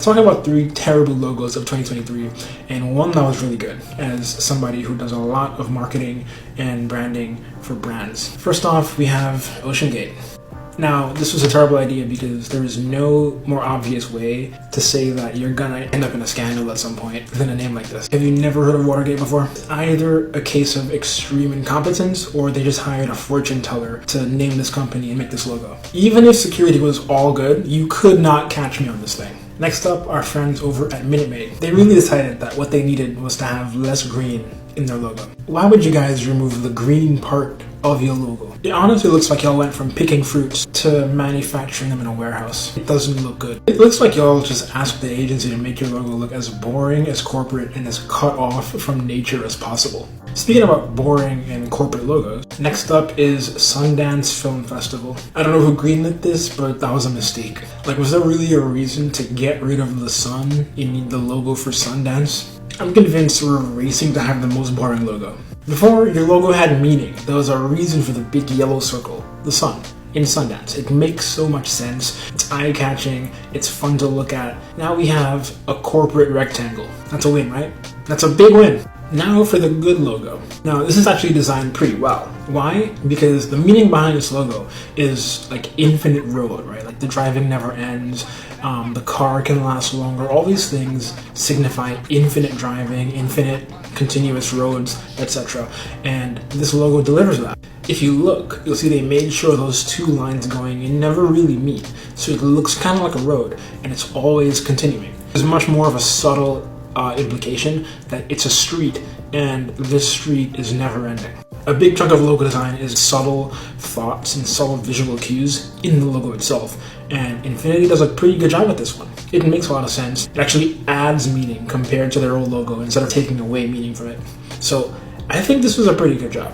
talking about 3 terrible logos of 2023 and one that was really good as somebody who does a lot of marketing and branding for brands. First off, we have OceanGate. Now, this was a terrible idea because there is no more obvious way to say that you're gonna end up in a scandal at some point than a name like this. Have you never heard of Watergate before? Either a case of extreme incompetence or they just hired a fortune teller to name this company and make this logo. Even if security was all good, you could not catch me on this thing. Next up, our friends over at Minute Maid. They really decided that what they needed was to have less green in their logo. Why would you guys remove the green part of your logo? It honestly looks like y'all went from picking fruits to manufacturing them in a warehouse. It doesn't look good. It looks like y'all just asked the agency to make your logo look as boring, as corporate, and as cut off from nature as possible. Speaking about boring and corporate logos, next up is Sundance Film Festival. I don't know who greenlit this, but that was a mistake. Like, was there really a reason to get rid of the sun in the logo for Sundance? I'm convinced we're racing to have the most boring logo. Before, your logo had meaning. There was a reason for the big yellow circle, the sun, in Sundance. It makes so much sense. It's eye-catching. It's fun to look at. Now we have a corporate rectangle. That's a win, right? That's a big win. Now for the good logo. Now, this is actually designed pretty well. Why? Because the meaning behind this logo is like infinite road, right? Like the driving never ends. The car can last longer. All these things signify infinite driving, infinite continuous roads, etc. And this logo delivers that. If you look, you'll see they made sure those 2 lines going in never really meet. So it looks kind of like a road, and it's always continuing. There's much more of a subtle implication that it's a street, and this street is never ending. A big chunk of logo design is subtle thoughts and subtle visual cues in the logo itself, and Infinity does a pretty good job at this one. It makes a lot of sense. It actually adds meaning compared to their old logo instead of taking away meaning from it. So I think this was a pretty good job.